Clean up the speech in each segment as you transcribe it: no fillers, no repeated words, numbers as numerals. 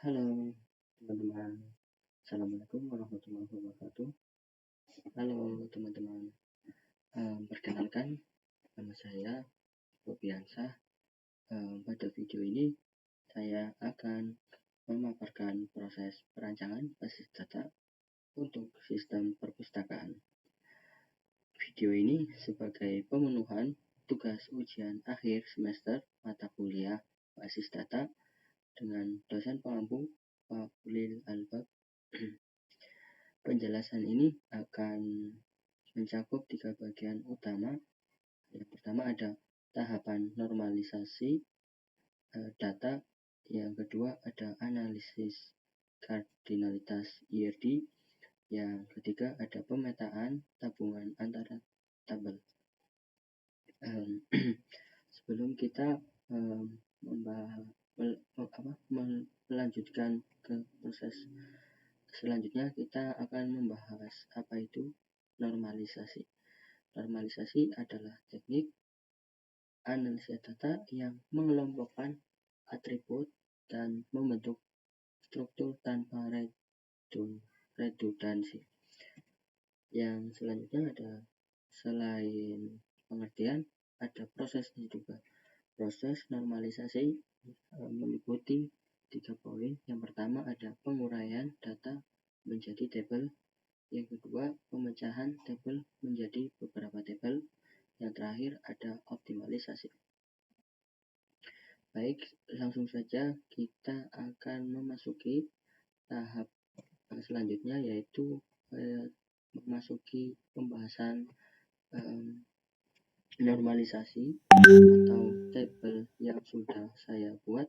Halo teman-teman, Assalamualaikum warahmatullahi wabarakatuh. Halo teman-teman, perkenalkan nama saya Bobiansah. Pada video ini saya akan memaparkan proses perancangan basis data untuk sistem perpustakaan. Video ini sebagai pemenuhan tugas ujian akhir semester mata kuliah basis data dengan dosen pengampu Pak Ulil Albab. Penjelasan ini akan mencakup 3 bagian utama. Yang pertama ada tahapan normalisasi data, yang kedua ada analisis kardinalitas IRD, yang ketiga ada pemetaan tabungan antara tabel. Sebelum kita melanjutkan ke proses selanjutnya, kita akan membahas apa itu normalisasi. Normalisasi adalah teknik analisa data yang mengelompokkan atribut dan membentuk struktur tanpa redundansi. Yang selanjutnya ada, selain pengertian, ada prosesnya juga. Proses normalisasi meliputi 3 poin. Yang pertama ada penguraian data menjadi tabel. Yang kedua, pemecahan tabel menjadi beberapa tabel. Yang terakhir ada optimalisasi. Baik, langsung saja kita akan memasuki tahap selanjutnya, yaitu memasuki pembahasan normalisasi atau tabel yang sudah saya buat,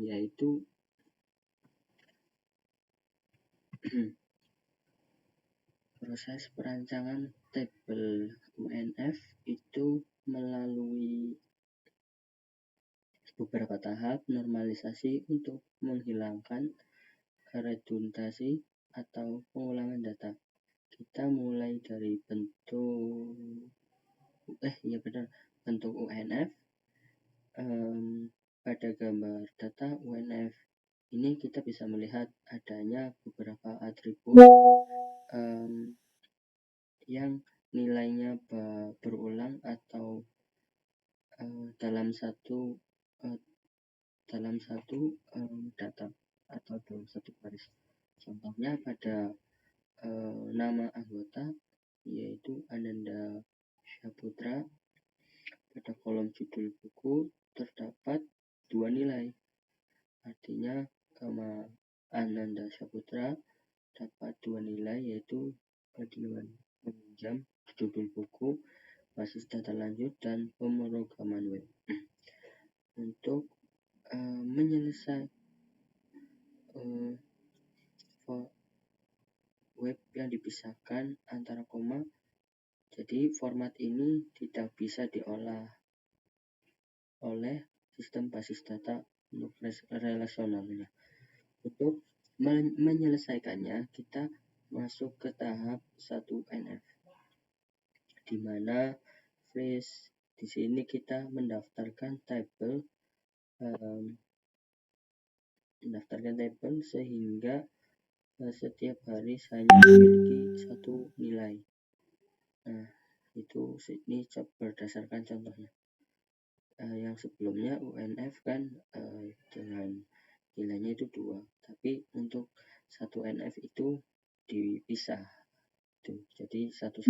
yaitu proses perancangan tabel UNF itu melalui beberapa tahap normalisasi untuk menghilangkan redundansi atau pengulangan data. Kita mulai dari bentuk UNF. Pada gambar data UNF ini kita bisa melihat adanya beberapa atribut yang nilainya berulang atau dalam satu data atau dalam satu baris. Contohnya pada nama anggota, yaitu Ananda Syaputra. Pada kolom judul buku terdapat 2 nilai. Artinya Ananda Syaputra dapat 2 nilai, yaitu nilai peminjam judul buku, basis data lanjut, dan pemrograman web. Untuk menyelesaikan web yang dipisahkan antara koma, jadi format ini tidak bisa diolah oleh sistem basis data untuk relasionalnya. Untuk menyelesaikannya, kita masuk ke tahap 1NF, di mana di sini kita mendaftarkan tabel sehingga setiap baris hanya memiliki 1 nilai. Nah, ini berdasarkan contohnya. Yang sebelumnya UNF kan dengan nilainya itu 2, tapi untuk 1NF itu dipisah. Jadi satu.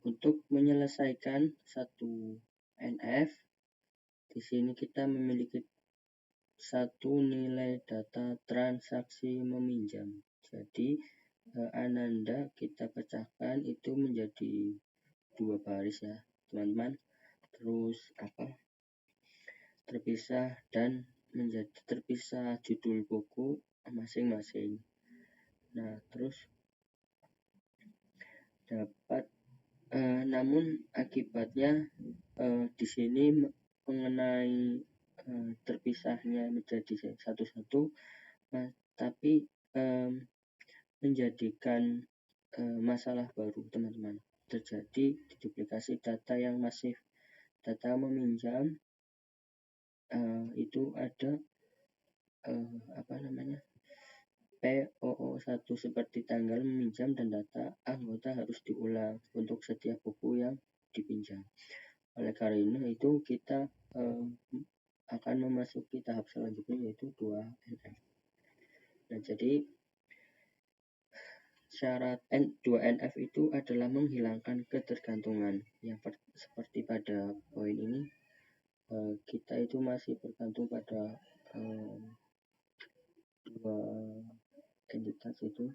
Untuk menyelesaikan 1NF, di sini kita memiliki 1 nilai data transaksi meminjam. Jadi Ananda kita pecahkan itu menjadi 2 baris ya teman-teman, terus terpisah dan menjadi terpisah judul buku masing-masing. Nah, terus dapat namun akibatnya di sini mengenai terpisahnya menjadi satu-satu, tapi menjadikan masalah baru teman-teman. Terjadi duplikasi data yang masif. Data meminjam itu ada POO1 seperti tanggal meminjam dan data anggota harus diulang untuk setiap buku yang dipinjam. Oleh karena itu kita akan memasuki tahap selanjutnya yaitu 2NF. Nah, jadi syarat 2NF itu adalah menghilangkan ketergantungan. Yang seperti pada poin ini kita itu masih bergantung pada dua entitas itu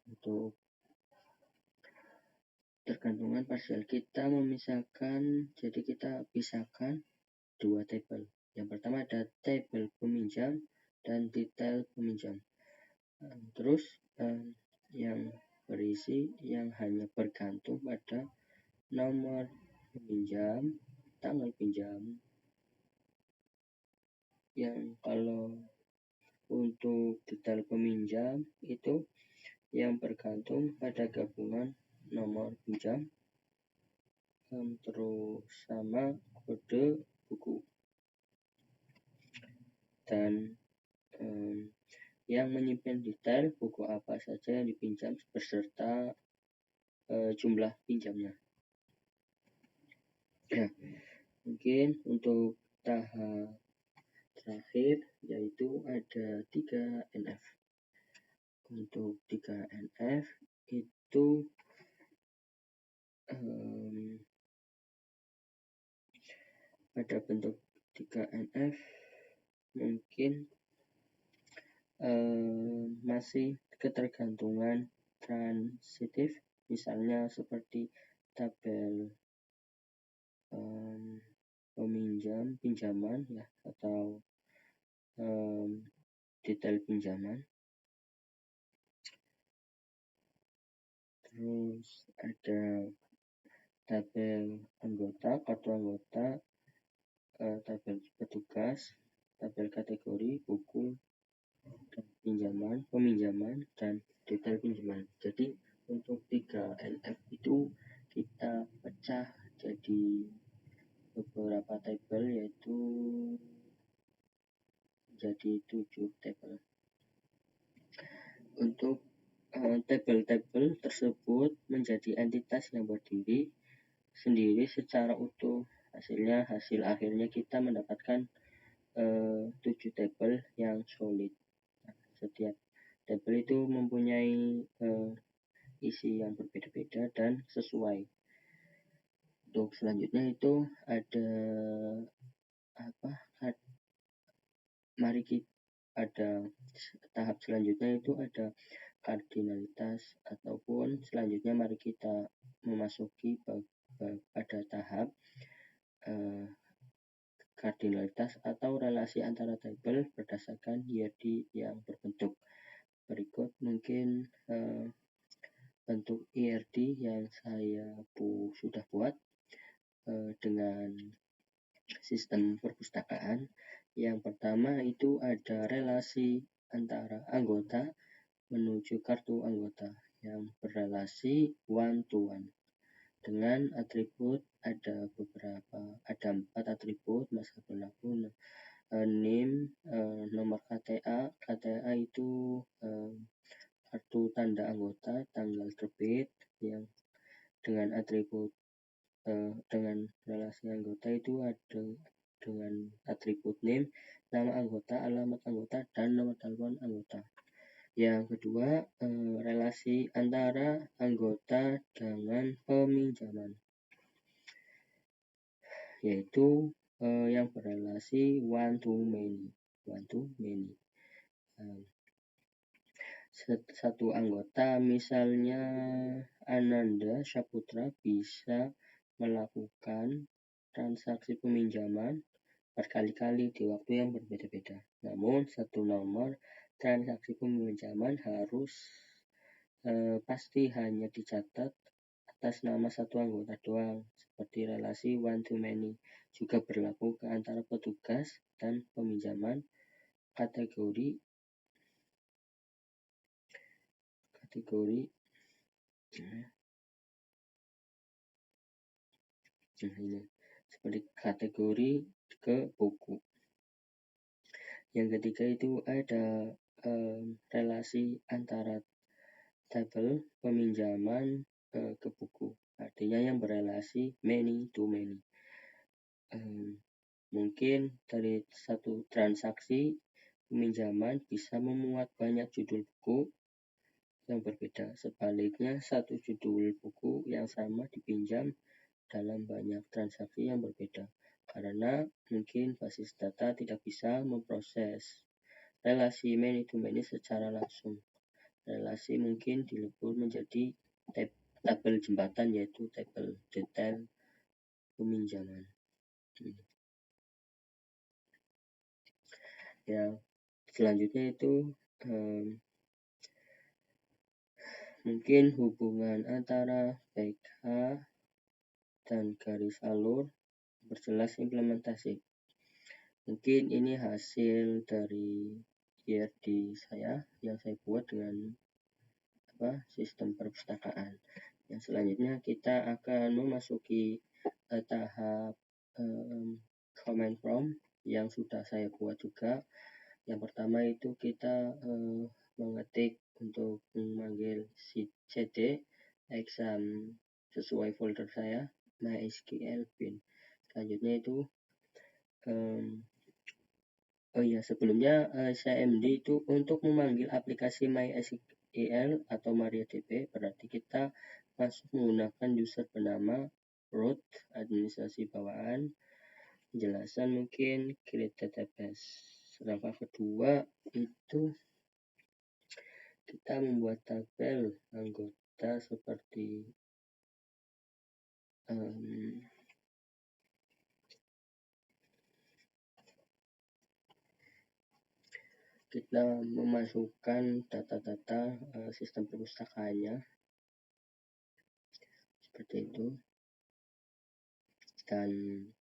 untuk tergantungan parsial. Kita memisahkan, jadi kita pisahkan dua tabel. Yang pertama ada tabel peminjam dan detail peminjam. Terus yang berisi yang hanya bergantung pada nomor peminjam, tanggal pinjam. Yang kalau untuk detail peminjam itu yang bergantung pada gabungan nomor pinjam terus sama kode buku, dan yang menyimpan detail buku apa saja yang dipinjam beserta jumlah pinjamnya. Nah, mungkin untuk tahap terakhir yaitu ada 3NF. Untuk 3NF itu pada bentuk 3NF mungkin masih ketergantungan transitif, misalnya seperti tabel pinjaman ya, atau detail pinjaman. Terus ada tabel anggota, kartu anggota, tabel petugas, tabel kategori, buku, dan peminjaman, dan detail pinjaman. Jadi untuk 3NF itu kita pecah jadi beberapa tabel, yaitu jadi 7 tabel. Untuk tabel-tabel tersebut menjadi entitas yang berdiri sendiri secara utuh. Hasil akhirnya kita mendapatkan 7 tabel yang solid. Setiap tabel itu mempunyai isi yang berbeda-beda dan sesuai. Untuk selanjutnya itu ada ada tahap selanjutnya itu ada kardinalitas, ataupun selanjutnya mari kita memasuki pada tahap kardinalitas atau relasi antara tabel berdasarkan hierarki yang berbentuk berikut. Mungkin bentuk IRD yang saya sudah buat dengan sistem perpustakaan. Yang pertama itu ada relasi antara anggota menuju kartu anggota yang berrelasi one to one dengan atribut. Ada 4 atribut: masa berlaku, NIM, nomor KTA. KTA itu kartu tanda anggota, tanggal terbit, yang dengan atribut dengan relasi anggota itu ada dengan atribut NIM, nama anggota, alamat anggota, dan nomor telepon anggota. Yang kedua, relasi antara anggota dengan peminjaman, yaitu yang berrelasi one to many. Satu anggota, misalnya Ananda Saputra, bisa melakukan transaksi peminjaman berkali-kali di waktu yang berbeda-beda. Namun satu nomor transaksi peminjaman harus pasti hanya dicatat atas nama satu anggota doang, seperti relasi one to many. Juga berlaku ke antara petugas dan peminjaman kategori ini seperti kategori ke buku. Yang ketiga itu ada relasi antara tabel peminjaman ke buku, artinya yang berelasi many to many. Mungkin dari satu transaksi peminjaman bisa memuat banyak judul buku yang berbeda. Sebaliknya, satu judul buku yang sama dipinjam dalam banyak transaksi yang berbeda, karena mungkin basis data tidak bisa memproses relasi many to many secara langsung. Relasi mungkin dilebur menjadi tabel jembatan, yaitu tabel detail peminjaman. Ya, selanjutnya itu mungkin hubungan antara PK dan garis alur berjelas implementasi. Mungkin ini hasil dari IRD saya yang saya buat dengan sistem perpustakaan. Yang selanjutnya kita akan memasuki tahap command prompt yang sudah saya buat juga. Yang pertama itu kita mengetik untuk memanggil cd exam sesuai folder saya MySQL bin. Selanjutnya itu sebelumnya CMD itu untuk memanggil aplikasi MySQL atau MariaDB, berarti kita masuk menggunakan user bernama root, administrasi bawaan, penjelasan mungkin create database. Langkah kedua itu kita membuat tabel anggota seperti kita memasukkan data-data sistem perpustakaannya seperti itu, dan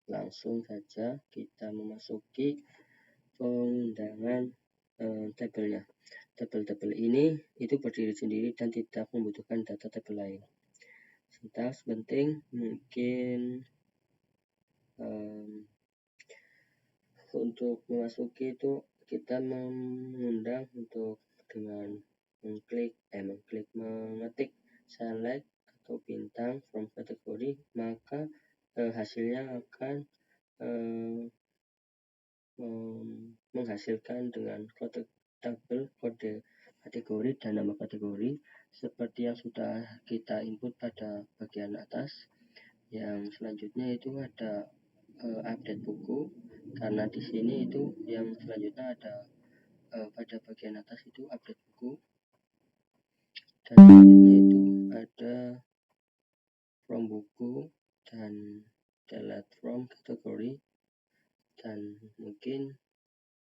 langsung saja kita memasuki pengundangan tabelnya. Tabel-tabel ini itu berdiri sendiri dan tidak membutuhkan data tabel lain. Sintaks penting mungkin untuk memasuki itu kita mengundang untuk dengan mengetik select atau bintang from kategori, maka hasilnya akan menghasilkan dengan tabel kode kategori dan nama kategori seperti yang sudah kita input pada bagian atas. Yang selanjutnya itu ada update buku, karena di sini itu yang selanjutnya ada pada bagian atas itu update buku, dan selanjutnya itu ada from buku dan delete from kategori, dan mungkin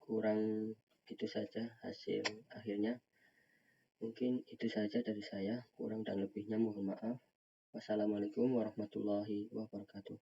kurang itu saja hasil akhirnya. Mungkin itu saja dari saya, kurang dan lebihnya mohon maaf. Wassalamualaikum warahmatullahi wabarakatuh.